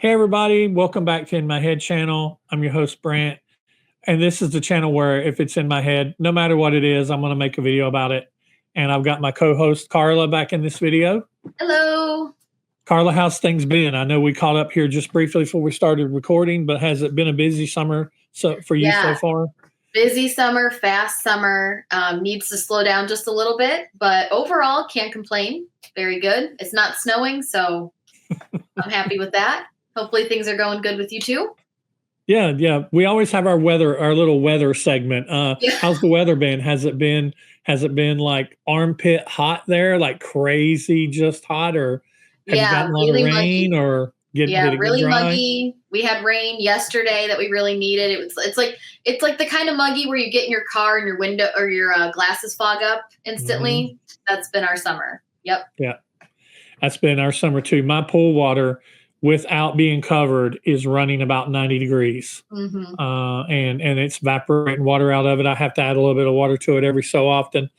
Hey everybody, welcome back to In My Head channel. I'm your host Brant, and this is the channel where if it's in my head, no matter what it is, I'm going to make a video about it. And I've got my co-host Carla back in this video. Hello. Carla, how's things been? I know we caught up here just briefly before we started recording, but has it been a busy summer for you so far? Busy summer, fast summer, needs to slow down just a little bit, but overall can't complain. Very good. It's not snowing, so I'm happy with that. Hopefully things are going good with you too. Yeah. We always have our little weather segment. How's the weather been? Has it been like armpit hot there, like crazy just hot, or have you gotten a lot really of rain muggy. or did it get Really dry? muggy. We had rain yesterday that we really needed. It's like the kind of muggy where you get in your car and your window or your glasses fog up instantly. That's been our summer. Yep. Yeah. That's been our summer too. My pool water, without being covered, is running about 90 degrees. And it's evaporating water out of it. I have to add a little bit of water to it every so often.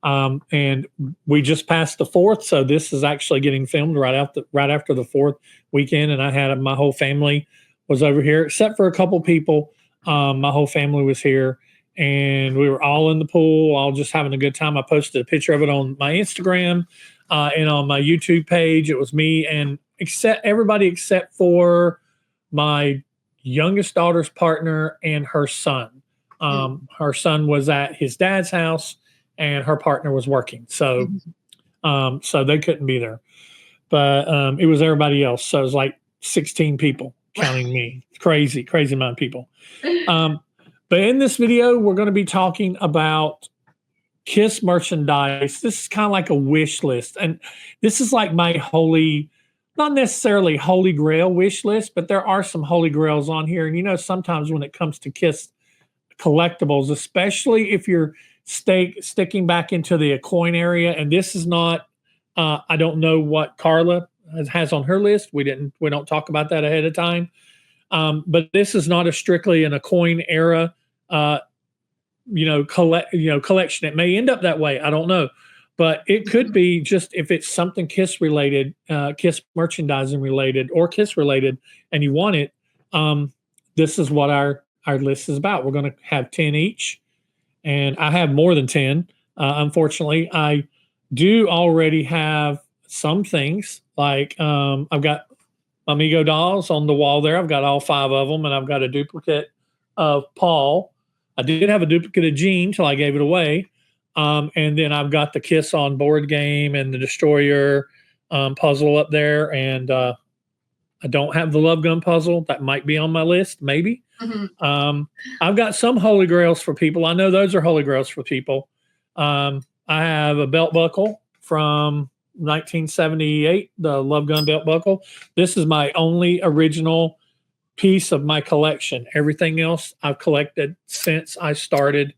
And we just passed the 4th, so this is actually getting filmed right after the 4th weekend. And I had my whole family was over here, except for a couple people. My whole family was here, and we were all in the pool, all just having a good time. I posted a picture of it on my Instagram and on my YouTube page. It was me and everybody except for my youngest daughter's partner and her son. Her son was at his dad's house, and her partner was working, so so they couldn't be there. But it was everybody else. So it was like 16 people, counting me. Crazy amount of people. But in this video, we're going to be talking about Kiss merchandise. This is kind of like a wish list, and this is like my not necessarily holy grail wish list, but there are some holy grails on here. And sometimes when it comes to Kiss collectibles, especially if you're sticking back into the coin area, and this is not I don't know what Carla has on her list. We don't talk about that ahead of time, but this is not strictly in a coin era collection. It may end up that way, I don't know, but it could be just if it's something Kiss related, Kiss merchandising related or Kiss related, and you want it. This is what our list is about. We're going to have 10 each, and I have more than 10. Unfortunately, I do already have some things, like I've got Amigo dolls on the wall there. I've got all 5 of them, and I've got a duplicate of Paul. I did have a duplicate of Gene till I gave it away. And then I've got the Kiss on board game and the Destroyer puzzle up there. And I don't have the Love Gun puzzle. That might be on my list, maybe. I've got some holy grails for people. I know those are holy grails for people. I have a belt buckle from 1978, the Love Gun belt buckle. This is my only original piece of my collection. Everything else I've collected since I started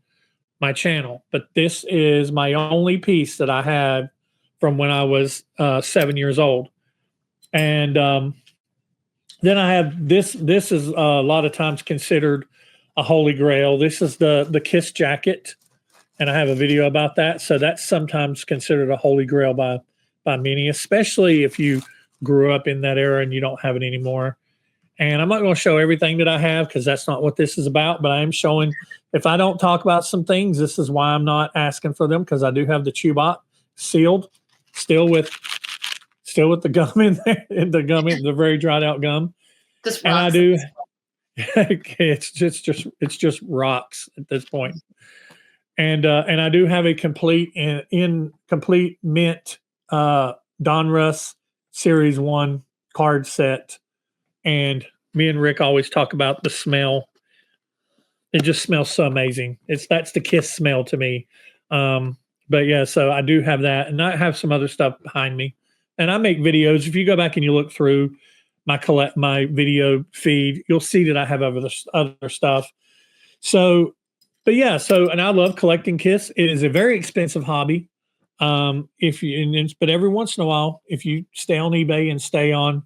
my channel, but this is my only piece that I have from when I was 7 years old. And then I have this is a lot of times considered a holy grail. This is the Kiss jacket, and I have a video about that. So that's sometimes considered a holy grail by many, especially if you grew up in that era and you don't have it anymore. And I'm not going to show everything that I have because that's not what this is about, but I am showing, if I don't talk about some things, this is why I'm not asking for them, because I do have the Chewbot sealed, still with the gum in there, the very dried out gum. And I do, it's just rocks at this point. And I do have a complete mint Donruss Series 1 card set. And me and Rick always talk about the smell. It just smells so amazing. That's the Kiss smell to me. But yeah, so I do have that, and I have some other stuff behind me. And I make videos. If you go back and you look through my video feed, you'll see that I have other stuff. So, but yeah, and I love collecting Kiss. It is a very expensive hobby. But every once in a while, if you stay on eBay and stay on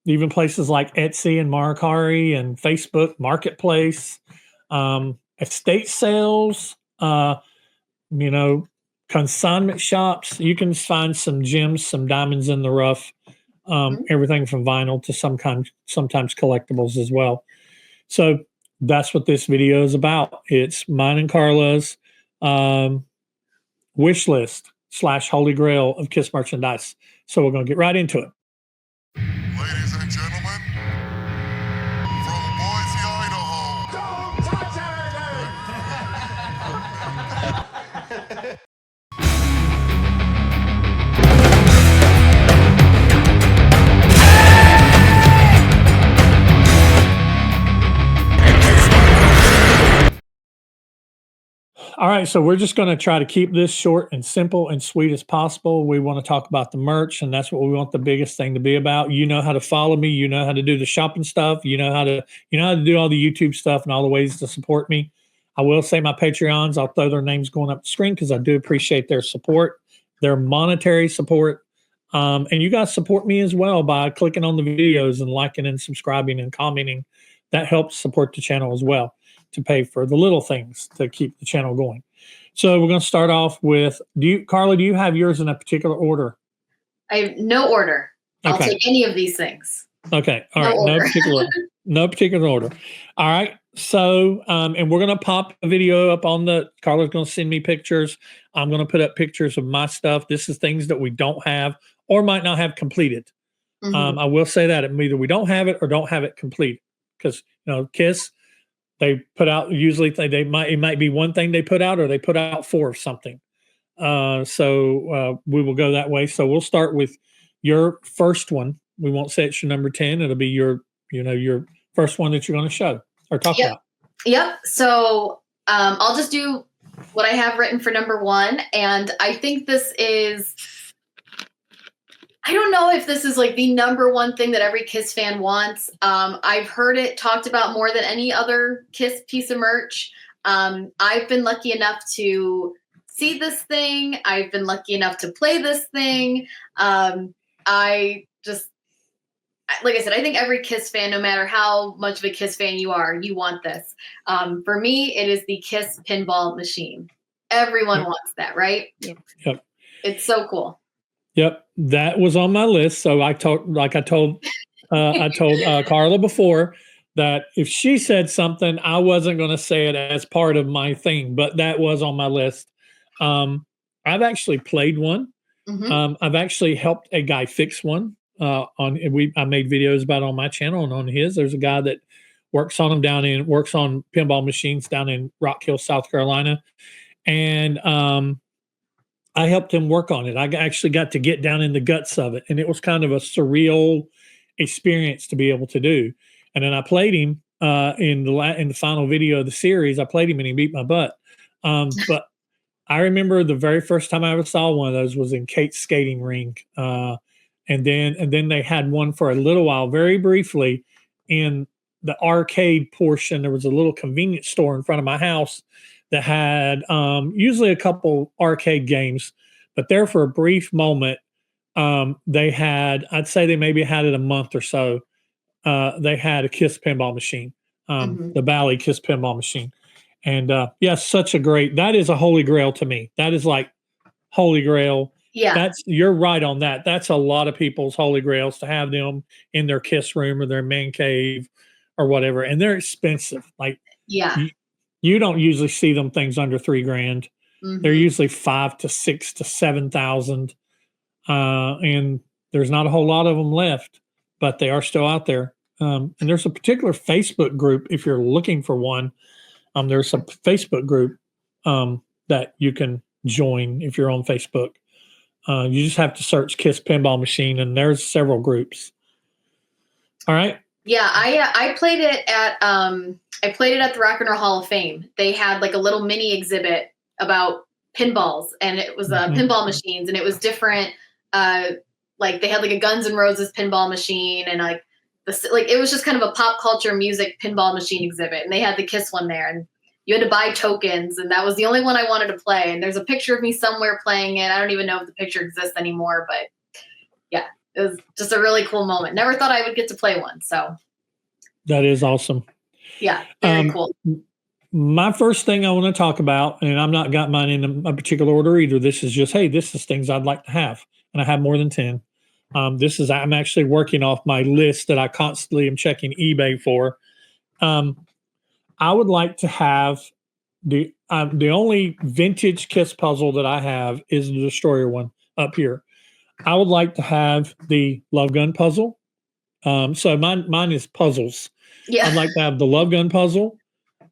even places like Etsy and Mercari and Facebook Marketplace, estate sales, consignment shops, you can find some gems, some diamonds in the rough everything from vinyl to sometimes collectibles as well. So that's what this video is about. It's mine and Carla's wish list / holy grail of Kiss merchandise. So we're going to get right into it. Ladies and gentlemen, from Boise, Idaho. Don't touch anything! All right, so we're just going to try to keep this short and simple and sweet as possible. We want to talk about the merch, and that's what we want the biggest thing to be about. You know how to follow me. You know how to do the shopping stuff. You know how to do all the YouTube stuff and all the ways to support me. I will say my Patreons, I'll throw their names going up the screen because I do appreciate their support, their monetary support. And you guys support me as well by clicking on the videos and liking and subscribing and commenting. That helps support the channel as well, to pay for the little things to keep the channel going. So we're going to start off with, Carla, do you have yours in a particular order? I have no order. I'll Okay. take any of these things. Okay. All right. No particular order. All right. So, and we're going to pop a video up on Carla's going to send me pictures. I'm going to put up pictures of my stuff. This is things that we don't have or might not have completed. I will say that either we don't have it or don't have it complete, because, Kiss, they put out, usually it might be one thing they put out, or they put out 4 of something. So we will go that way. So we'll start with your first one. We won't say it's your number 10. It'll be your first one that you're going to show or talk about. Yep. So I'll just do what I have written for number 1. And I think I don't know if this is like the number 1 thing that every Kiss fan wants. I've heard it talked about more than any other Kiss piece of merch. I've been lucky enough to see this thing. I've been lucky enough to play this thing. Like I said, I think every Kiss fan, no matter how much of a Kiss fan you are, you want this. For me, it is the Kiss pinball machine. Everyone wants that, right? Yep. It's so cool. Yep, that was on my list. So I told Carla before that if she said something, I wasn't going to say it as part of my thing, but that was on my list. I've actually played one. I've actually helped a guy fix one. I made videos about it on my channel and on his. There's a guy that works on pinball machines down in Rock Hill, South Carolina, and I helped him work on it. I actually got to get down in the guts of it, and it was kind of a surreal experience to be able to do. And then I played him in the final video of the series. I played him, and he beat my butt. But I remember the very first time I ever saw one of those was in Kate's skating rink, and then they had one for a little while, very briefly, in the arcade portion. There was a little convenience store in front of my house that had usually a couple arcade games, but there for a brief moment, they had, I'd say they maybe had it a month or so. They had a Kiss pinball machine, the Bally Kiss pinball machine. And such a great, that is a holy grail to me. That is like holy grail. Yeah. You're right on that. That's a lot of people's holy grails, to have them in their Kiss room or their man cave or whatever. And they're expensive. Like, you don't usually see them things under $3,000. They're usually 5 to 6 to 7,000. And there's not a whole lot of them left, but they are still out there. And there's a particular Facebook group, if you're looking for one. There's a Facebook group that you can join if you're on Facebook. You just have to search Kiss Pinball Machine, and there's several groups. All right. Yeah, I played it at the Rock and Roll Hall of Fame. They had like a little mini exhibit about pinballs, and it was pinball machines, and it was different. Like they had like a Guns N' Roses pinball machine, and like it was just kind of a pop culture music pinball machine exhibit, and they had the Kiss one there, and you had to buy tokens, and that was the only one I wanted to play. And there's a picture of me somewhere playing it. I don't even know if the picture exists anymore, but yeah, it was just a really cool moment. Never thought I would get to play one. So that is awesome. Yeah, very cool. My first thing I want to talk about, and I'm not got mine in a particular order either. This is just, hey, this is things I'd like to have. And I have more than 10. I'm actually working off my list that I constantly am checking eBay for. I would like to have the only vintage Kiss puzzle that I have is the Destroyer one up here. I would like to have the Love Gun puzzle. So mine is puzzles. Yeah. I'd like to have the Love Gun puzzle,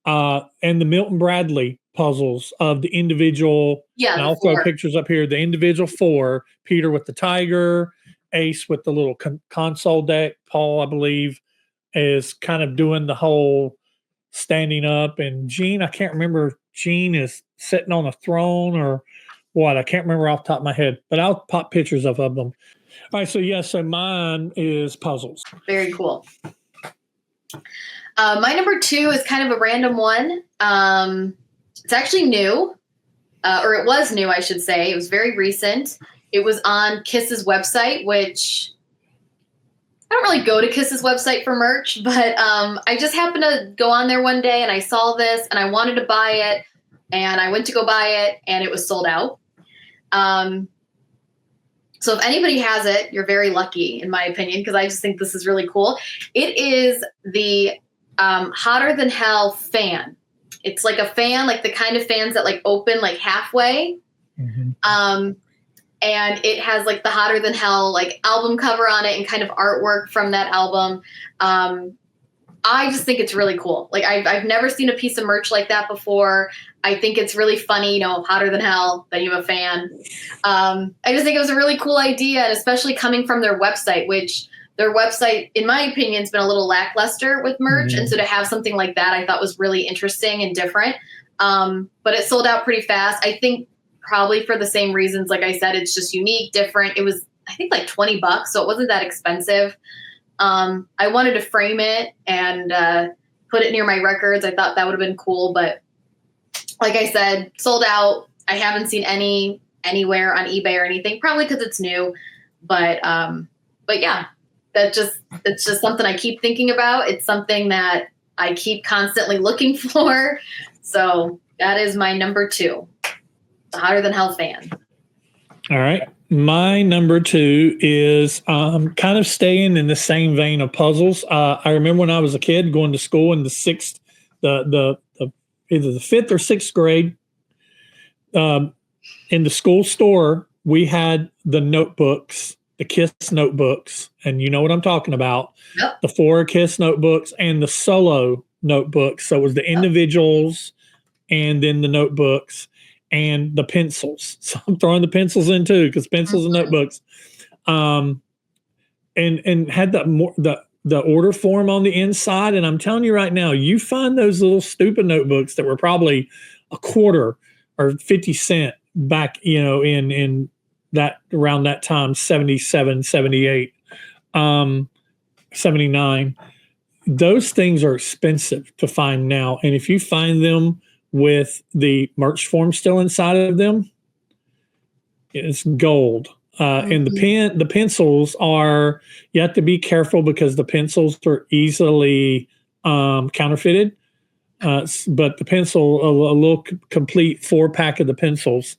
and the Milton Bradley puzzles of the individual. Yeah. And I'll throw pictures up here. The individual 4: Peter with the tiger, Ace with the little console deck. Paul, I believe, is kind of doing the whole standing up, and Gene, I can't remember. Gene is sitting on a throne or what. I can't remember off the top of my head, but I'll pop pictures of them. All right, so mine is puzzles. Very cool. My number 2 is kind of a random one. It's actually new, or it was new, I should say. It was very recent. It was on Kiss's website, which I don't really go to Kiss's website for merch, but I just happened to go on there one day and I saw this and I wanted to buy it, and I went to go buy it and it was sold out. So if anybody has it, you're very lucky, in my opinion, because I just think this is really cool. It is the Hotter Than Hell fan. It's like a fan, like the kind of fans that like open like halfway. Mm-hmm. And it has like the Hotter Than Hell like album cover on it and kind of artwork from that album. I just think it's really cool. Like I've never seen a piece of merch like that before. I think it's really funny, Hotter Than Hell, that you're a fan. I just think it was a really cool idea, and especially coming from their website, which their website, in my opinion, has been a little lackluster with merch. Mm-hmm. And so to have something like that, I thought was really interesting and different. But it sold out pretty fast. I think probably for the same reasons. Like I said, it's just unique, different. It was, I think, like $20, so it wasn't that expensive. I wanted to frame it and put it near my records. I thought that would have been cool, but like I said, sold out. I haven't seen anywhere on eBay or anything, probably because it's new. But yeah, it's just something I keep thinking about. It's something that I keep constantly looking for. So that is my number 2, the Hotter Than Hell fan. All right. My number 2 is kind of staying in the same vein of puzzles. I remember when I was a kid going to school in the either the 5th or 6th grade, in the school store, we had the notebooks, the Kiss notebooks, and you know what I'm talking about. Yep. The 4 Kiss notebooks and the solo notebooks. So it was the individuals and then the notebooks and the pencils. So I'm throwing the pencils in too, because pencils and notebooks. And had the order form on the inside. And I'm telling you right now, you find those little stupid notebooks that were probably a quarter or 50 cents back, in that around that time, 77, 78, 79. Those things are expensive to find now. And if you find them with the merch form still inside of them, it's gold. And the pencils are, you have to be careful because the pencils are easily counterfeited. But the pencil, a little complete 4-pack of the pencils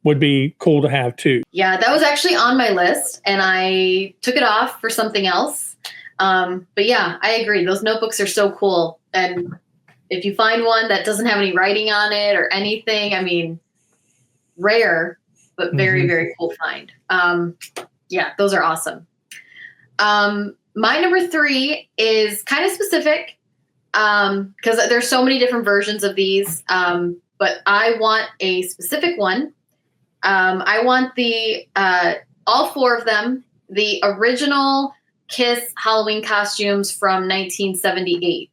would be cool to have too. Yeah, that was actually on my list and I took it off for something else. But yeah, I agree. Those notebooks are so cool. And if you find one that doesn't have any writing on it or anything, I mean, rare, but very, very cool find. Yeah, those are awesome. My number 3 is kind of specific because there's so many different versions of these, but I want a specific one. I want the all 4 of them, the original Kiss Halloween costumes from 1978.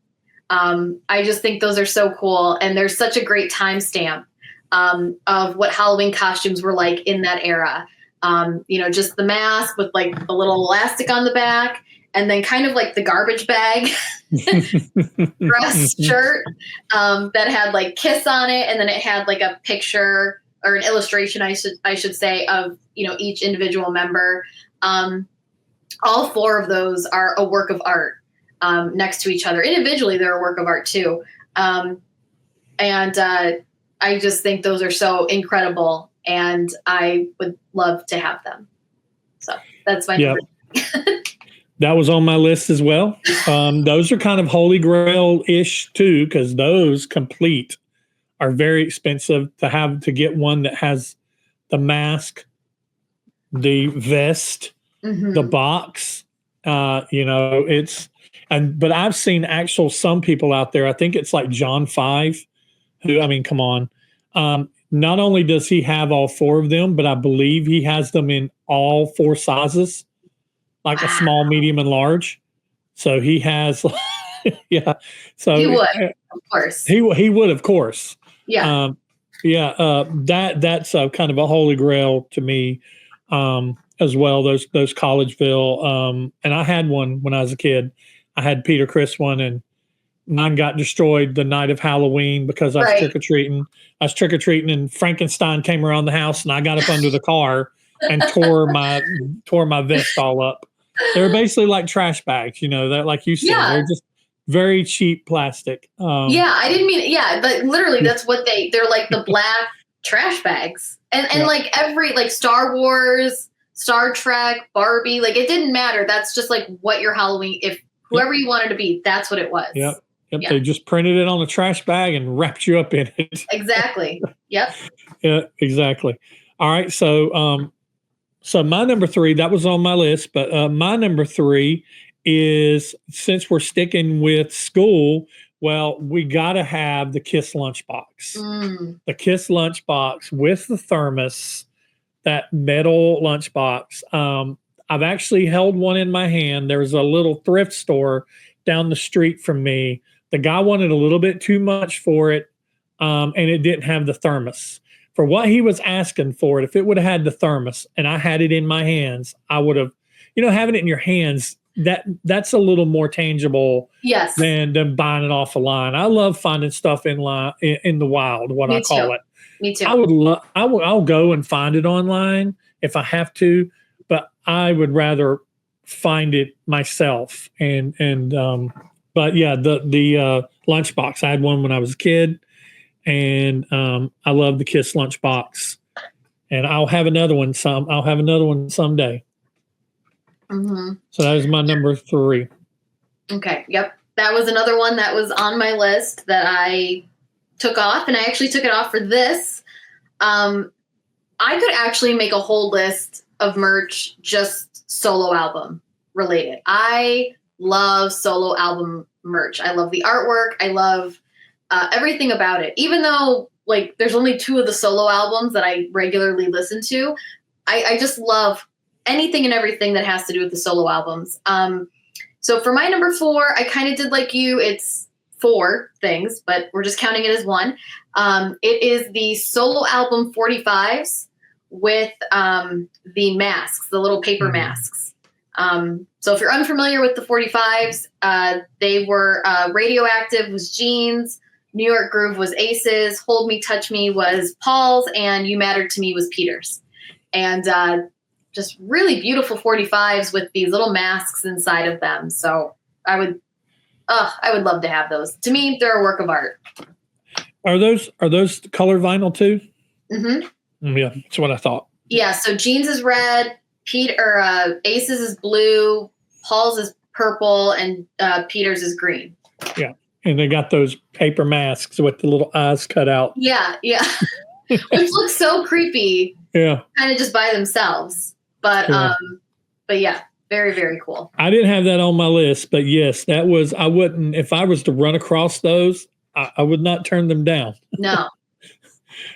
I just think those are so cool, and there's such a great timestamp of what Halloween costumes were like in that era. Just the mask with like the little elastic on the back, and then kind of like the garbage bag dress shirt that had like Kiss on it, and then it had like a picture or an illustration, I should say, of each individual member. All 4 of those are a work of art next to each other. Individually, they're a work of art too. I just think those are so incredible, and I would love to have them. So That's my Yep. number. That was on my list as well. Those are kind of holy grail-ish too, because those complete are very expensive to get one that has the mask, the vest, the box. But I've seen some people out there. I think it's like John 5, who, I mean, come on. Not only does he have all 4 of them, but I believe he has them in all 4 sizes, like a small, medium, and large. So he has, yeah. So He would, of course. He would, of course. Yeah. That's kind of a holy grail to me, as well. Those Collegeville, and I had one when I was a kid. I had Peter Criss one, and mine got destroyed the night of Halloween because I was trick or treating. I was trick or treating, and Frankenstein came around the house, and I got up under the car and tore my vest all up. They were basically like trash bags, that, like you said, they're just very cheap plastic. I didn't mean, but literally that's what they're like, the black trash bags. And like every, like Star Wars, Star Trek, Barbie, like it didn't matter. That's just like what your Halloween, if whoever you wanted to be, that's what it was. Yep. They just printed it on a trash bag and wrapped you up in it. Exactly. Yep. Yeah, exactly. All right. So my number 3, that was on my list, but my number 3 is, since we're sticking with school, well, we got to have the KISS lunchbox. The KISS lunchbox with the thermos, that metal lunchbox. I've actually held one in my hand. There's a little thrift store down the street from me. The guy wanted a little bit too much for it, and it didn't have the thermos. For what he was asking for it, if it would have had the thermos and I had it in my hands, I would have, having it in your hands, that's a little more tangible than buying it off a line. I love finding stuff in the wild, what I call it. Me too. I'll go and find it online if I have to, but I would rather find it myself. But yeah, the lunchbox. I had one when I was a kid, and I love the KISS lunchbox. And I'll have another one someday. So that is my number 3. Okay. Yep. That was another one that was on my list that I took off, and I actually took it off for this. I could actually make a whole list of merch just solo album related. I love solo album merch. I love the artwork. I love everything about it. Even though like there's only 2 of the solo albums that I regularly listen to, I just love anything and everything that has to do with the solo albums. So for my number 4, I kind of did like you. It's 4 things, but we're just counting it as 1. It is the solo album 45s with the masks, the little paper masks. So if you're unfamiliar with the 45s, they were Radioactive was Jeans, New York Groove was Ace's, Hold Me, Touch Me was Paul's, and You Mattered to Me was Peter's. And just really beautiful 45s with these little masks inside of them. So I would love to have those. To me, they're a work of art. Are those color vinyl too? Mm-hmm. Yeah, that's what I thought. Yeah. So Jeans is red, Ace's is blue, Paul's is purple, and Peter's is green. Yeah, and they got those paper masks with the little eyes cut out. Yeah, which looks so creepy. Yeah, kind of just by themselves, but yeah, very, very cool. I didn't have that on my list, but yes, that was. I wouldn't, if I was to run across those, I would not turn them down. No.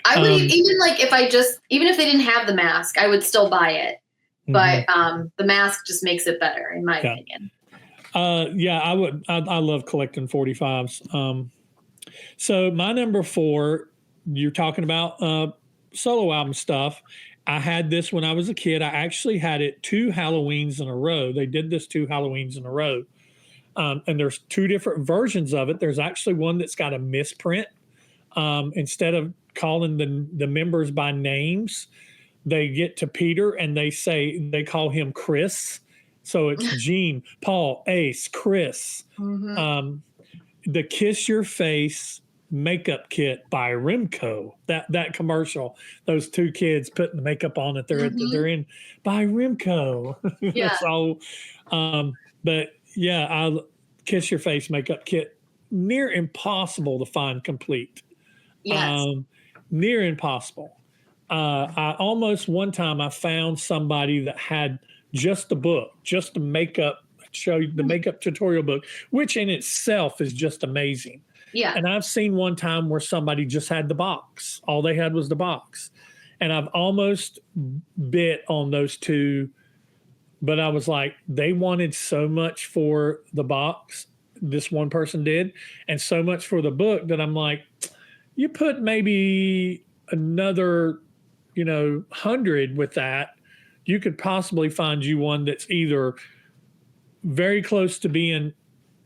I would even if they didn't have the mask, I would still buy it. But the mask just makes it better, in my opinion. I would. I love collecting 45s. So my number 4, you're talking about solo album stuff. I had this when I was a kid. I actually had it 2 Halloweens in a row. They did this 2 Halloweens in a row. And there's 2 different versions of it. There's actually one that's got a misprint. Instead of calling the members by names, they get to Peter and they call him Chris. So it's Gene, Paul, Ace, Chris. The Kiss Your Face makeup kit by Rimco. That commercial, those two kids putting the makeup on that they're in by Rimco. Yeah. That's all. But yeah, I'll Kiss Your Face makeup kit, near impossible to find complete. Yes. Near impossible. I almost one time I found somebody that had just the book, just the makeup, show you the makeup tutorial book, which in itself is just amazing. Yeah. And I've seen one time where somebody just had the box. All they had was the box. And I've almost bit on those two, but I was like, they wanted so much for the box, this one person did, and so much for the book that I'm like, you put maybe another, 100 with that, you could possibly find you one that's either very close to being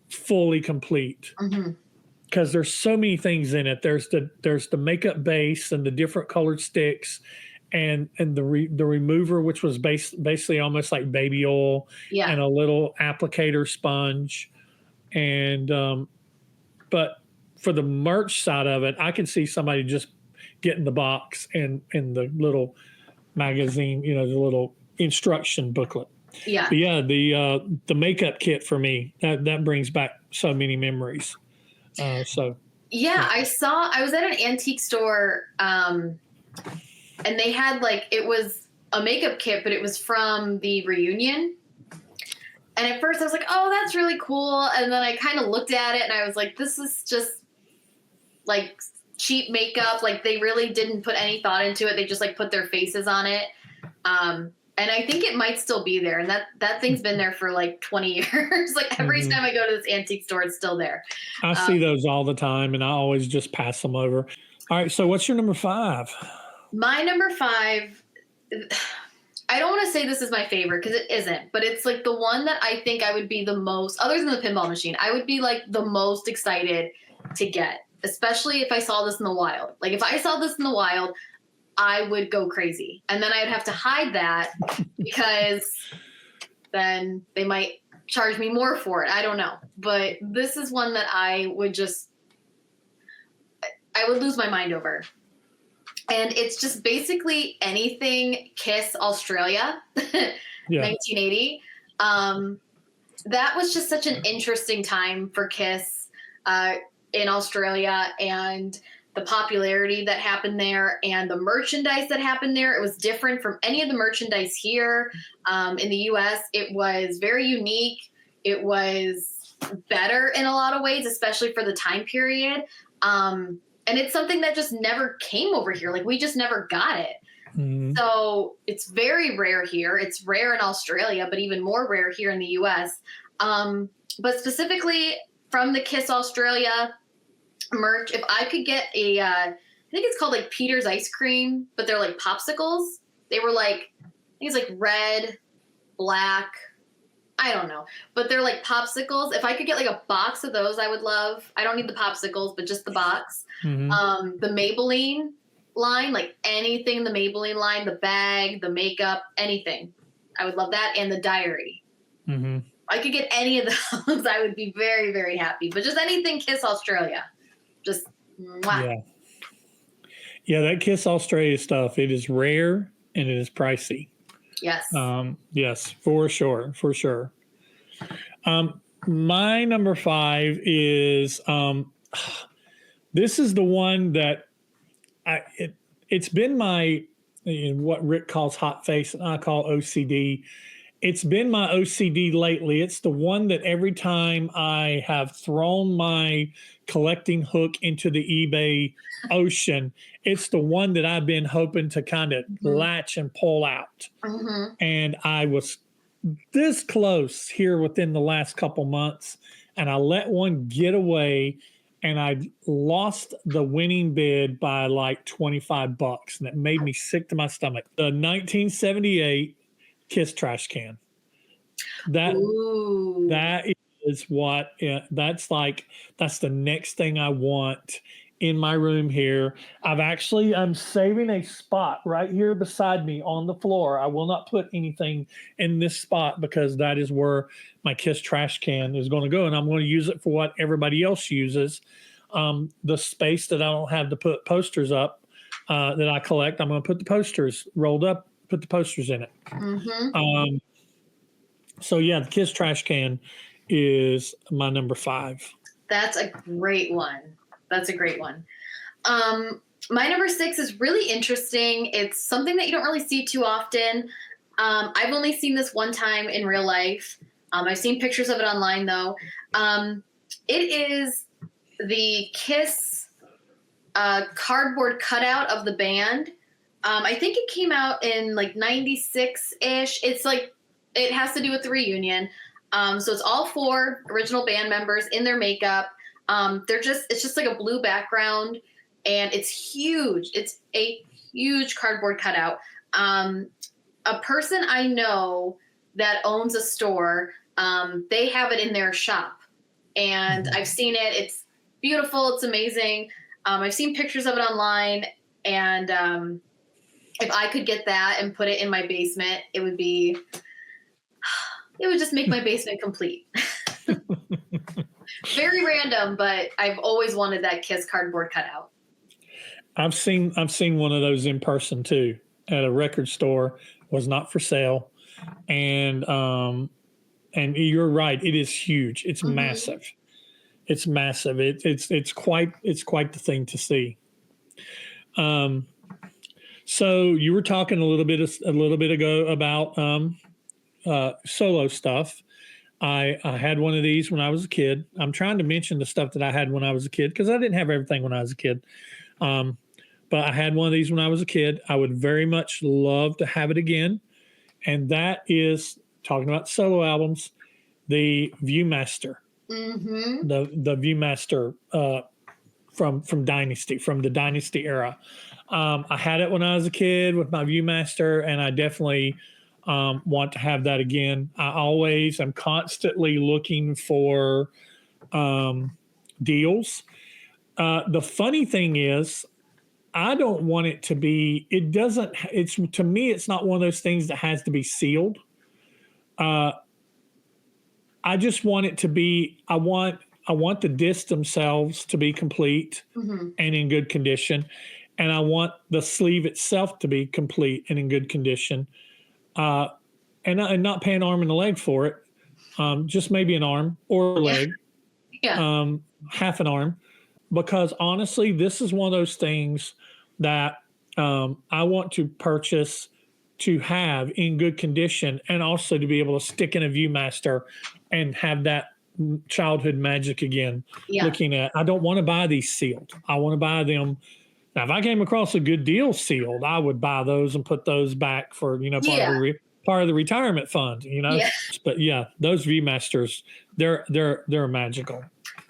fully complete. Because there's so many things in it. There's the makeup base and the different colored sticks, and the remover, which was basically almost like baby oil, and a little applicator sponge, and but for the merch side of it, I can see somebody just getting the box and the little magazine, the little instruction booklet. Yeah. But yeah, the makeup kit for me, that brings back so many memories. I was at an antique store, and they had it was a makeup kit, but it was from the reunion. And at first I was like, oh, that's really cool. And then I kind of looked at it and I was like, this is just cheap makeup. They really didn't put any thought into it. They just put their faces on it. And I think it might still be there. And that thing's been there for 20 years. Every time I go to this antique store, it's still there. I see those all the time, and I always just pass them over. All right, so what's your number 5? My number 5, I don't want to say this is my favorite because it isn't, but it's the one that I think I would be the most, other than the pinball machine, I would be the most excited to get, especially if I saw this in the wild. If I saw this in the wild, I would go crazy. And then I'd have to hide that because then they might charge me more for it. I don't know. But this is one that I would lose my mind over. And it's just basically anything Kiss Australia, 1980. That was just such an interesting time for Kiss in Australia, and the popularity that happened there and the merchandise that happened there. It was different from any of the merchandise here in the US. It was very unique. It was better in a lot of ways, especially for the time period. And it's something that just never came over here. We just never got it. So it's very rare here. It's rare in Australia, but even more rare here in the US. But specifically from the Kiss Australia merch, if I could get I think it's called Peter's ice cream, but they're popsicles. They were I think it's red, black, I don't know, but they're popsicles. If I could get a box of those, I would love. I don't need the popsicles, but just the box. The Maybelline line, anything in the Maybelline line, the bag, the makeup, anything. I would love that, and the diary. I could get any of those, I would be very, very happy. But just anything Kiss Australia. Just mwah. Yeah, that Kiss Australia stuff, it is rare and it is pricey. Yes. Yes, for sure. My number 5 is this is the one that it's been my what Rick calls hot face and I call OCD. It's been my OCD lately. It's the one that every time I have thrown my collecting hook into the eBay ocean, it's the one that I've been hoping to kind of latch and pull out. And I was this close here within the last couple months, and I let one get away, and I lost the winning bid by $25, and it made me sick to my stomach. The 1978 Kiss trash can. That is what that's the next thing I want in my room here. I'm saving a spot right here beside me on the floor. I will not put anything in this spot because that is where my Kiss trash can is going to go, and I'm going to use it for what everybody else uses. the space that I don't have to put posters up that I collect, I'm going to put the posters rolled up, put the posters in it. Mm-hmm. So yeah, the Kiss trash can is my number 5. That's a great one. That's a great one. My number 6 is really interesting. It's something that you don't really see too often. I've only seen this one time in real life. I've seen pictures of it online though. It is the Kiss cardboard cutout of the band. I think it came out in like 96-ish. It's like, it has to do with the reunion. So it's all 4 original band members in their makeup. It's just like a blue background and it's huge. It's a huge cardboard cutout. A person I know that owns a store, they have it in their shop and I've seen it. It's beautiful. It's amazing. I've seen pictures of it online and if I could get that and put it in my basement, it would just make my basement complete. Very random, but I've always wanted that Kiss cardboard cutout. I've seen one of those in person too at a record store. It was not for sale, and you're right. It is huge. It's massive. It's massive. It's quite the thing to see. So you were talking a little bit ago about solo stuff. I had one of these when I was a kid. I'm trying to mention the stuff that I had when I was a kid because I didn't have everything when I was a kid. But I had one of these when I was a kid. I would very much love to have it again. And that is, talking about solo albums, the Viewmaster. Mm-hmm. The Viewmaster from Dynasty, from the Dynasty era. I had it when I was a kid with my Viewmaster, and I definitely want to have that again. I always am constantly looking for deals. The funny thing is, I don't want it to be, to me, it's not one of those things that has to be sealed. I just want it to be, I want the discs themselves to be complete and in good condition. And I want the sleeve itself to be complete and in good condition. And not pay an arm and a leg for it. Just maybe an arm or a leg. Yeah. Half an arm. Because honestly, this is one of those things that I want to purchase to have in good condition and also to be able to stick in a Viewmaster and have that childhood magic again. Yeah. Looking at, I don't want to buy these sealed. I want to buy them. Now, if I came across a good deal sealed, I would buy those and put those back for, part of the retirement fund, Yeah. But yeah, those Viewmasters, they're magical.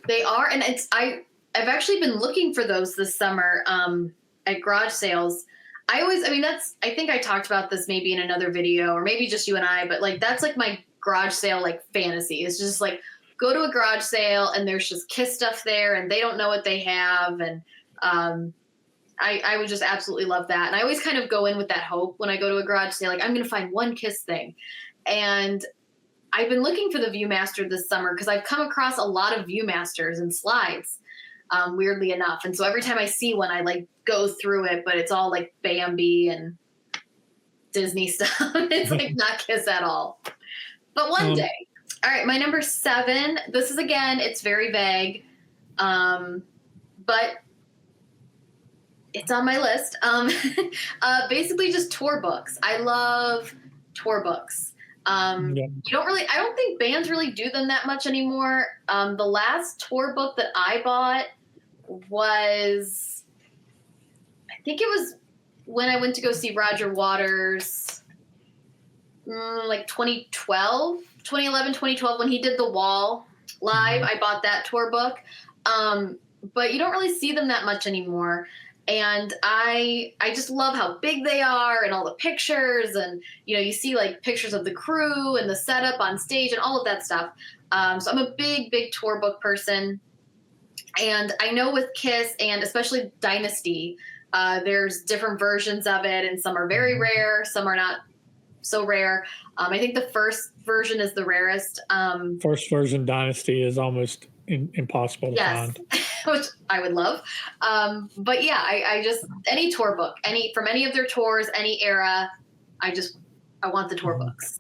They are. And I've actually been looking for those this summer at garage sales. I think I talked about this maybe in another video or maybe just you and I, but like, that's like my garage sale, like fantasy. It's just like, go to a garage sale and there's just Kiss stuff there and they don't know what they have. And I would just absolutely love that. And I always kind of go in with that hope when I go to a garage sale, like I'm going to find one Kiss thing. And I've been looking for the Viewmaster this summer because I've come across a lot of Viewmasters and slides, weirdly enough. And so every time I see one, I like go through it, but it's all like Bambi and Disney stuff. It's like not Kiss at all. But one day. All right, my number 7. This is, again, it's very vague, but it's on my list. Basically just tour books. I love tour books. I don't think bands really do them that much anymore. The last tour book that I bought was, I think it was when I went to go see Roger Waters, like 2011, 2012, when he did The Wall live. I bought that tour book. But you don't really see them that much anymore. And I just love how big they are and all the pictures, and you see like pictures of the crew and the setup on stage and all of that stuff. So I'm a big tour book person. And I know with Kiss and especially Dynasty, there's different versions of it, and some are very rare, some are not so rare. I think the first version is the rarest. First version Dynasty is almost impossible to find. which I would love. But yeah, I just, any tour book, from any of their tours, any era, I want the tour books.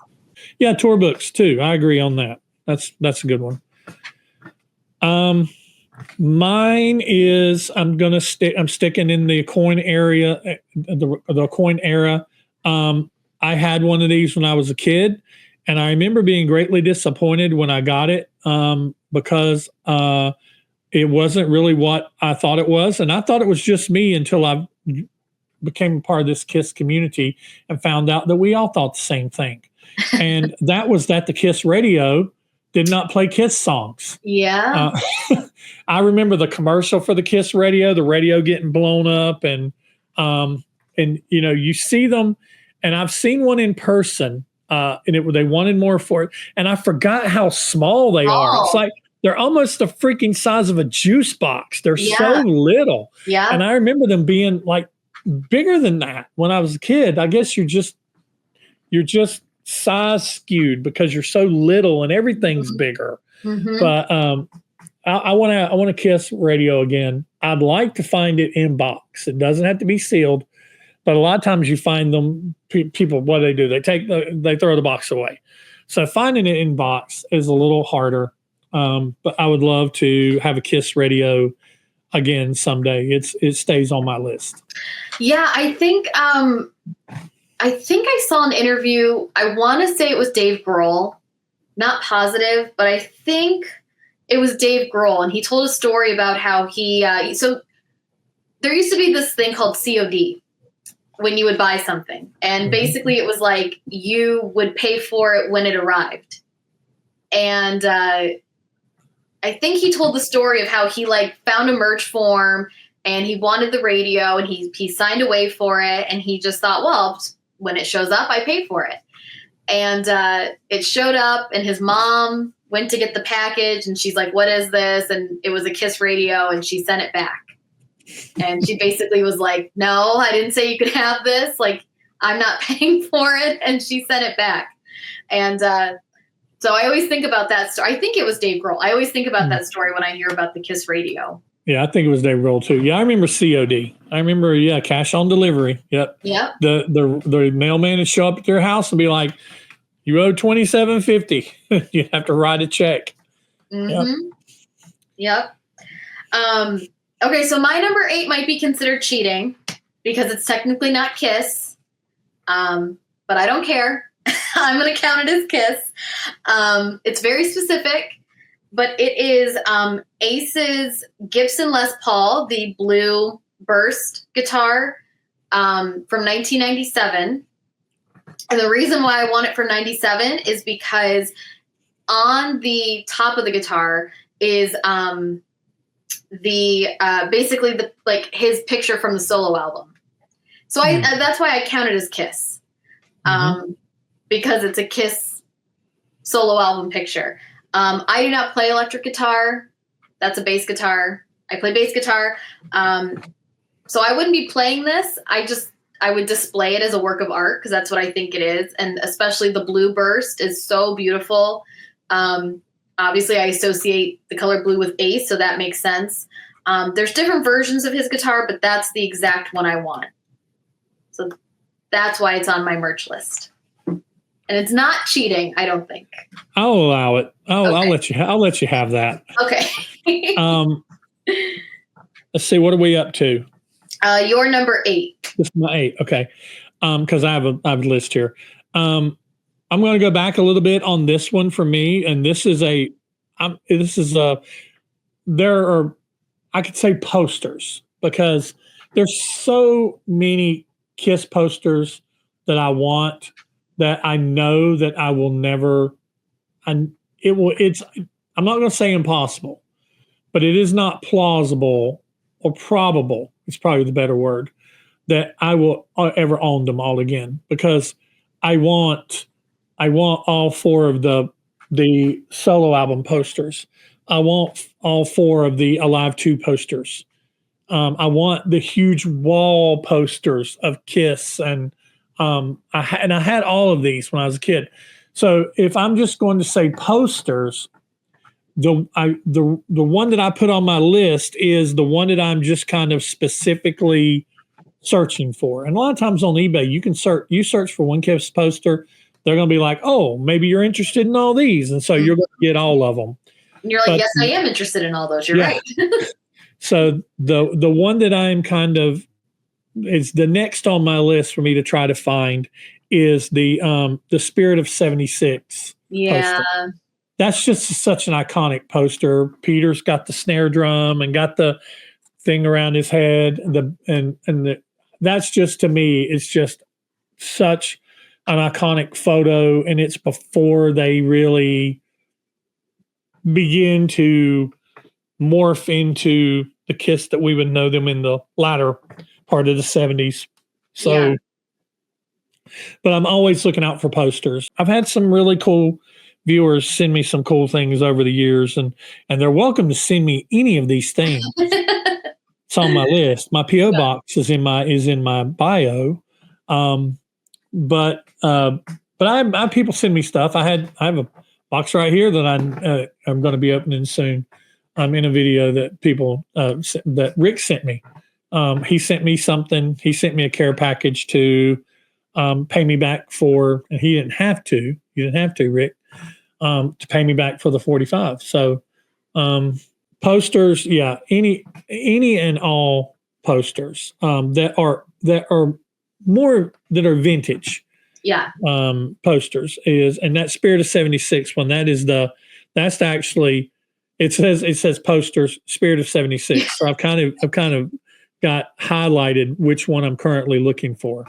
Yeah, tour books too. I agree on that. That's a good one. Mine is I'm sticking in the coin area, the coin era. I had one of these when I was a kid, and I remember being greatly disappointed when I got it because it wasn't really what I thought it was, and I thought it was just me until I became a part of this KISS community and found out that we all thought the same thing. And that was that the KISS radio did not play KISS songs. Yeah. I remember the commercial for the KISS radio, the radio getting blown up, and you know, you see them, and I've seen one in person, and they wanted more for it, and I forgot how small they are. It's like they're almost the freaking size of a juice box. They're so little. Yeah. And I remember them being like bigger than that when I was a kid. I guess you're just size skewed because you're so little and everything's bigger. But I want to KISS radio again. I'd like to find it in box. It doesn't have to be sealed, but a lot of times you find them people, what do? They throw the box away. So finding it in box is a little harder. But I would love to have a KISS radio again someday. It stays on my list. Yeah, I think I saw an interview. I want to say it was Dave Grohl, not positive, but I think it was Dave Grohl, and he told a story about how so there used to be this thing called COD when you would buy something, and basically it was like you would pay for it when it arrived. And I think he told the story of how he found a merch form and he wanted the radio, and he signed away for it, and he just thought, well, when it shows up, I pay for it. And it showed up, and his mom went to get the package, and she's like, what is this? And it was a KISS radio, and she sent it back. And she basically was like, no, I didn't say you could have this. Like, I'm not paying for it. And she sent it back. And so I always think about that story. I think it was Dave Grohl. I always think about that story when I hear about the KISS radio. Yeah, I think it was Dave Grohl too. Yeah, I remember COD. I remember, cash on delivery. Yep. The mailman would show up at your house and be like, you owe $27.50. You have to write a check. Yep. Okay, so my number 8 might be considered cheating because it's technically not KISS, but I don't care. I'm going to count it as KISS. It's very specific, but it is Ace's Gibson Les Paul, the blue burst guitar from 1997. And the reason why I want it for 97 is because on the top of the guitar is basically his picture from the solo album. So that's why I count it as KISS. Because it's a KISS solo album picture. I do not play electric guitar. That's a bass guitar. I play bass guitar. So I wouldn't be playing this. I would display it as a work of art because that's what I think it is. And especially the blue burst is so beautiful. Obviously, I associate the color blue with Ace, so that makes sense. There's different versions of his guitar, but that's the exact one I want. So that's why it's on my merch list. And it's not cheating, I don't think. I'll allow it. Okay. I'll let you have that. Okay. Let's see, what are we up to? Your number 8. This is my 8. Okay. Because I have a list here. I'm going to go back a little bit on this one for me, and there are, I could say, posters, because there's so many KISS posters that I want that I know that I will never, I'm not going to say impossible, but it is not plausible or probable, it's probably the better word, that I will ever own them all again, because I want all 4 of the solo album posters. I want all 4 of the Alive 2 posters. I want the huge wall posters of KISS, and I had all of these when I was a kid. So if I'm just going to say posters, the one that I put on my list is the one that I'm just kind of specifically searching for. And a lot of times on eBay, you search for one Kiss poster, they're going to be like, oh, maybe you're interested in all these, and so you're going to get all of them. And you're like, yes, I am interested in all those. You're right. So the one that I'm kind of is the next on my list for me to try to find is the Spirit of 76 Yeah. poster. That's just such an iconic poster. Peter's got the snare drum and got the thing around his head. That's just, to me, it's just such an iconic photo, and it's before they really begin to morph into the Kiss that we would know them in the latter part of the 70s. So, but I'm always looking out for posters. I've had some really cool viewers send me some cool things over the years, and they're welcome to send me any of these things. It's on my list. My PO box is in my bio. But I people send me stuff. I have a box right here that I'm going to be opening soon. I'm in a video that that Rick sent me. He sent me something. He sent me a care package to pay me back for, and he didn't have to. You didn't have to, Rick, to pay me back for the 45. So posters, yeah, any and all posters that are vintage. Yeah. Posters and that Spirit of 76 one, that's actually, it says posters, Spirit of 76. So I've kind of got highlighted which one I'm currently looking for.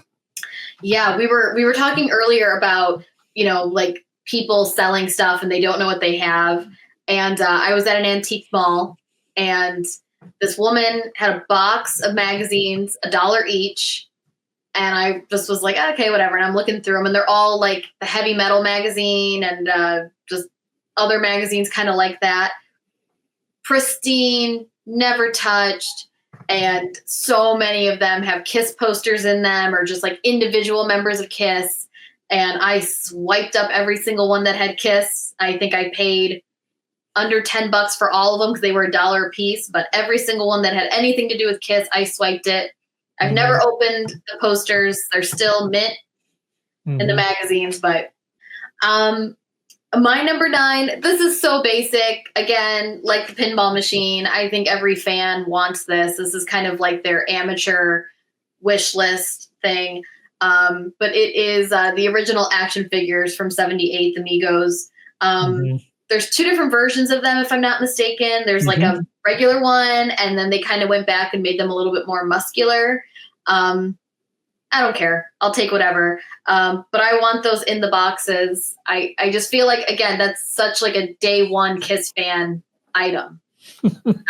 Yeah, we were talking earlier about, like people selling stuff and they don't know what they have. And I was at an antique mall, and this woman had a box of magazines, $1 each. And I just was like, okay, whatever. And I'm looking through them, and they're all like the heavy metal magazine and just other magazines kind of like that. Pristine, never touched. And so many of them have Kiss posters in them, or just like individual members of Kiss. And I swiped up every single one that had Kiss. I think I paid under $10 for all of them because they were $1 a piece. But every single one that had anything to do with Kiss, I swiped it. I've never opened the posters. They're still mint in the magazines. But my number 9, this is so basic. Again, like the pinball machine, I think every fan wants this. This is kind of like their amateur wish list thing. But it is the original action figures from 78, the Migos. There's 2 different versions of them, if I'm not mistaken. There's like a regular one, and then they kind of went back and made them a little bit more muscular. I don't care. I'll take whatever. But I want those in the boxes. I just feel like, again, that's such like a day one Kiss fan item.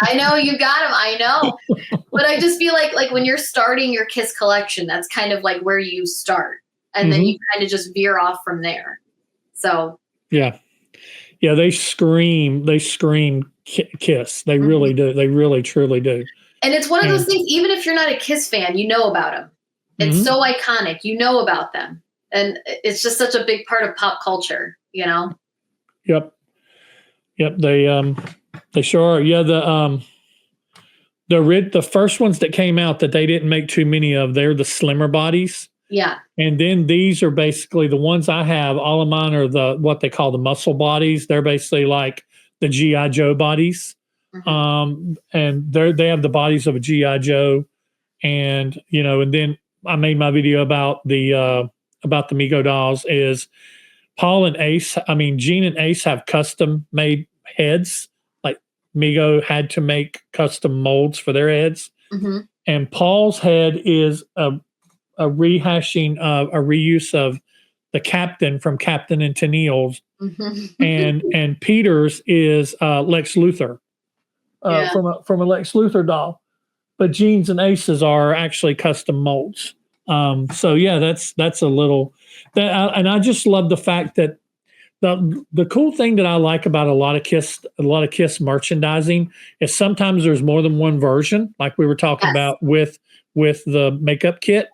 I know you got them. I know. But I just feel like when you're starting your Kiss collection, that's kind of like where you start. And then you kind of just veer off from there. So. Yeah. Yeah, they scream Kiss. They really do. They really, truly do. And it's one of those things, even if you're not a Kiss fan, you know about them. It's so iconic. You know about them. And it's just such a big part of pop culture, Yep. They sure are. Yeah, the first ones that came out that they didn't make too many of, they're the slimmer bodies. Yeah. And then these are basically the ones I have. All of mine are what they call the muscle bodies. They're basically like the G.I. Joe bodies. And they have the bodies of a G.I. Joe. And, and then I made my video about the Mego dolls is Gene and Ace have custom made heads. Like Mego had to make custom molds for their heads. And Paul's head is a reuse of the Captain from Captain and Tennille's, and Peter's is Lex Luthor from a Lex Luthor doll, but Gene's and Ace's are actually custom molds. So yeah, that's a little and I just love the fact that the cool thing that I like about a lot of Kiss merchandising is sometimes there's more than one version, like we were talking about with the makeup kit.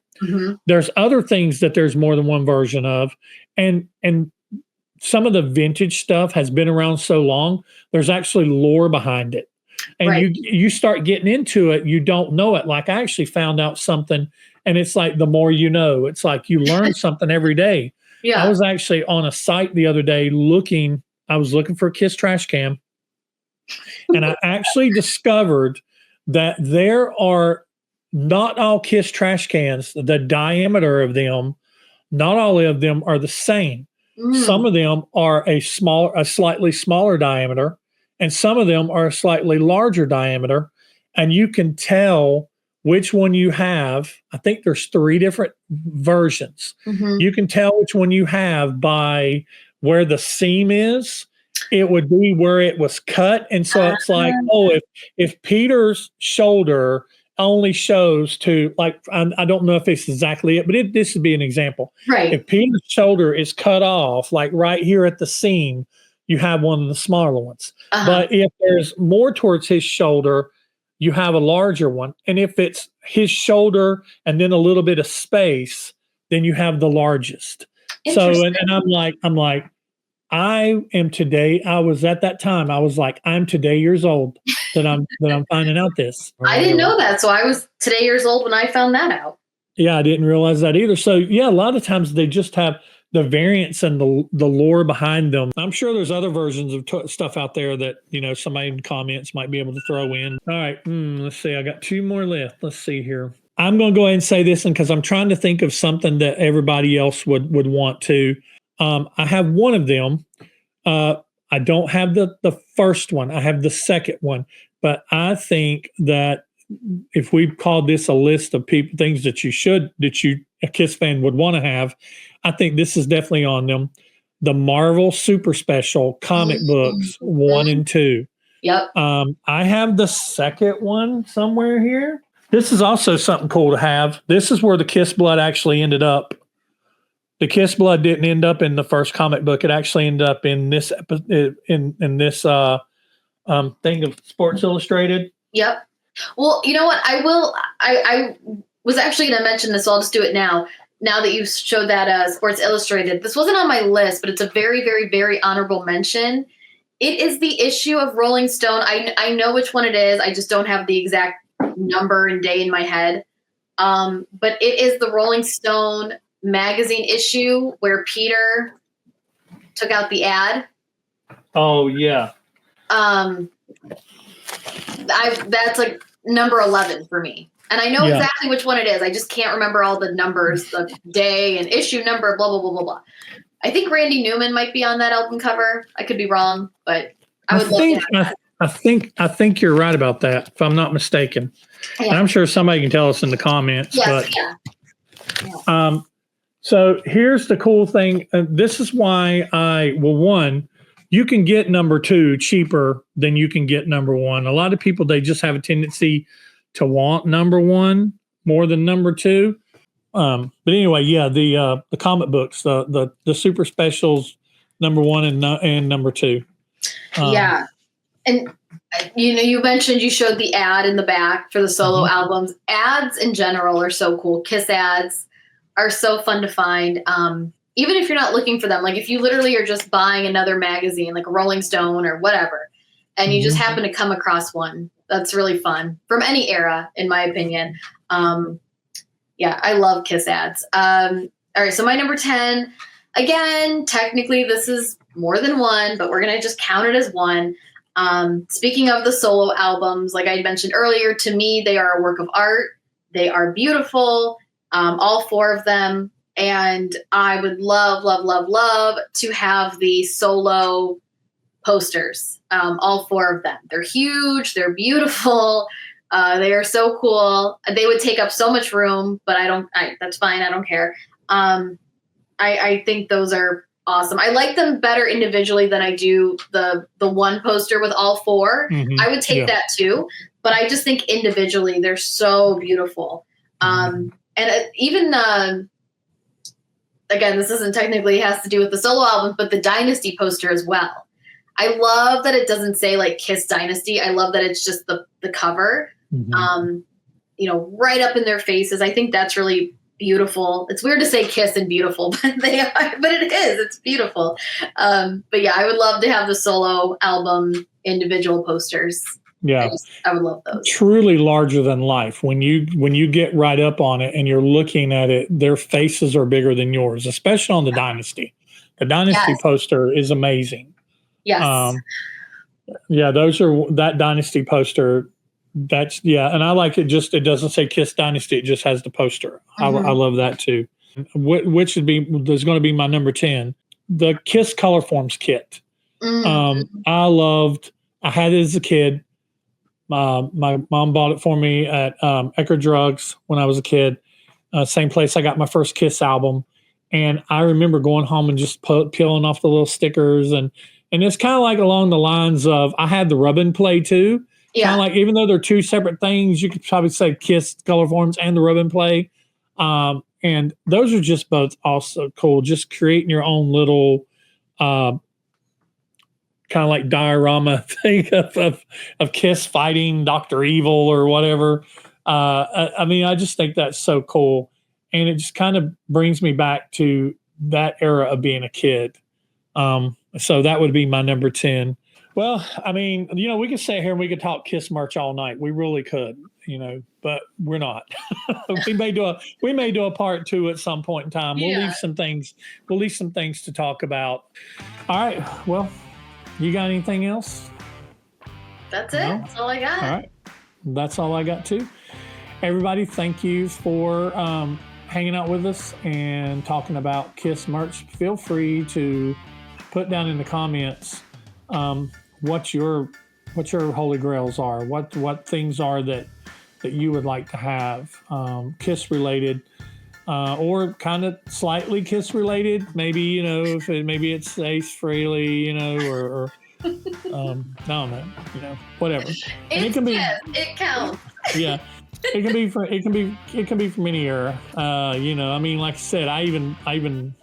There's other things that there's more than one version of, and some of the vintage stuff has been around so long, there's actually lore behind it. And Right. you start getting into it, you don't know it. Like I actually found out something, and it's like the more you know, it's like you learn something every day. I Yeah. was actually on a site the other day I was looking for a Kiss trash can, and I actually discovered that there are not all Kiss trash cans, the diameter of them, not all of them are the same. Some Mm. of them are a slightly smaller diameter, and some of them are a slightly larger diameter. And you can tell which one you have. I think there's 3 different versions. Mhm. You can tell which one you have by where the seam is. It would be where it was cut. And so it's like, oh, if Peter's shoulder only shows to like, I don't know if it's exactly it, but this would be an example. Right. If Peter's shoulder is cut off, like right here at the seam, you have one of the smaller ones. Uh-huh. But if there's more towards his shoulder, you have a larger one. And if it's his shoulder and then a little bit of space, then you have the largest. So, and I'm like, I was at that time, I was like, I'm today years old that I'm finding out this. I didn't know that. So I was today years old when I found that out. Yeah, I didn't realize that either. So yeah, a lot of times they just have the variants and the lore behind them. I'm sure there's other versions of stuff out there that, somebody in comments might be able to throw in. All right, let's see. I got 2 more left. Let's see here. I'm going to go ahead and say this one because I'm trying to think of something that everybody else would want to. I have one of them. I don't have the first one. I have the second one. But I think that if we called this a list of things that a Kiss fan would want to have, I think this is definitely on them. The Marvel Super Special comic books 1 and 2. Yep. I have the second one somewhere here. This is also something cool to have. This is where the Kiss blood actually ended up. The Kiss blood didn't end up in the first comic book. It actually ended up in this in this thing of Sports Illustrated. Yep. Well, you know what? I was actually going to mention this, so I'll just do it now. Now that you showed that Sports Illustrated, this wasn't on my list, but it's a very, very, very honorable mention. It is the issue of Rolling Stone. I know which one it is. I just don't have the exact number and day in my head. But it is the Rolling Stone magazine issue where Peter took out the ad. Oh yeah. That's like number 11 for me. And I know exactly which one it is. I just can't remember all the numbers, the day and issue number, blah, blah, blah, blah, blah. I think Randy Newman might be on that album cover. I could be wrong, but I would love to have that. I think you're right about that, if I'm not mistaken. Yeah. And I'm sure somebody can tell us in the comments. Yes, but, so here's the cool thing. This is why one, you can get number 2 cheaper than you can get number 1. A lot of people, they just have a tendency to want number 1 more than number 2. But anyway, yeah, the comic books, the super specials, number 1 and number 2. Yeah. And you mentioned you showed the ad in the back for the solo albums. Ads in general are so cool. Kiss ads are so fun to find. Even if you're not looking for them, like if you literally are just buying another magazine, like Rolling Stone or whatever, and you just happen to come across one, that's really fun from any era, in my opinion. Yeah, I love Kiss ads. All right, so my number 10, again, technically this is more than 1, but we're going to just count it as 1. Speaking of the solo albums, like I mentioned earlier, to me, they are a work of art. They are beautiful, all 4 of them. And I would love, love, love, love to have the solo posters, all 4 of them. They're huge. They're beautiful. They are so cool. They would take up so much room, but that's fine. I don't care. I think those are awesome. I like them better individually than I do the one poster with all 4. I would take that too, but I just think individually they're so beautiful. And even, again, this isn't technically has to do with the solo album, but the Dynasty poster as well. I love that it doesn't say like Kiss Dynasty. I love that it's just the cover, right up in their faces. I think that's really beautiful. It's weird to say Kiss and beautiful, but they are, but it is. It's beautiful. But yeah, I would love to have the solo album individual posters. Yeah. I would love those. Truly larger than life. When you get right up on it and you're looking at it, their faces are bigger than yours, especially on the Dynasty. The Dynasty Yes. poster is amazing. Yes. Yeah, that Dynasty poster. And I like it. Just, it doesn't say Kiss Dynasty; it just has the poster. I love that too. Which there's going to be my number 10, the Kiss Color Forms kit. I had it as a kid. My mom bought it for me at Ecker Drugs when I was a kid. Same place I got my first Kiss album, and I remember going home and just peeling off the little stickers, and it's kind of like along the lines of, I had the rub and play too. Yeah. Kind of like, even though they're two separate things, you could probably say Kiss Color Forms and the rub and play. And those are just both also cool. Just creating your own little kind of like diorama thing of Kiss fighting Dr. Evil or whatever. I mean, I just think that's so cool. And it just kind of brings me back to that era of being a kid. So that would be my number 10. Well, I mean, we could sit here and we could talk Kiss merch all night. We really could, but we're not. we may do a part 2 at some point in time. We'll leave some things to talk about. All right. Well, you got anything else? That's it. No? That's all I got. All right. That's all I got too. Everybody, thank you for hanging out with us and talking about Kiss merch. Feel free to put down in the comments what your holy grails are, what things are that you would like to have, Kiss related, or kind of slightly Kiss related. Maybe maybe it's Ace Frehley, or no, whatever. And It counts. Yeah. It can be from any era. I mean, like I said, I even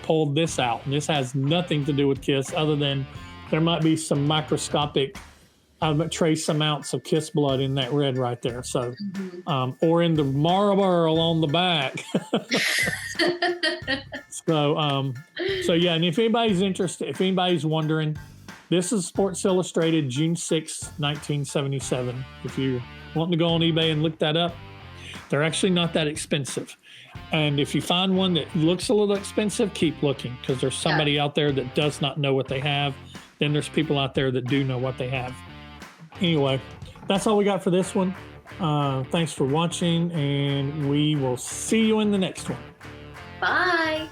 pulled this out, and this has nothing to do with Kiss, other than there might be some microscopic trace amounts of Kiss blood in that red right there. So, or in the Marlboro on the back. So yeah. And if anybody's interested, if anybody's wondering, this is Sports Illustrated, June 6, 1977. If you want to go on eBay and look that up, they're actually not that expensive. And if you find one that looks a little expensive, keep looking, because there's somebody out there that does not know what they have. Then there's people out there that do know what they have. Anyway, that's all we got for this one. Thanks for watching, and we will see you in the next one. Bye.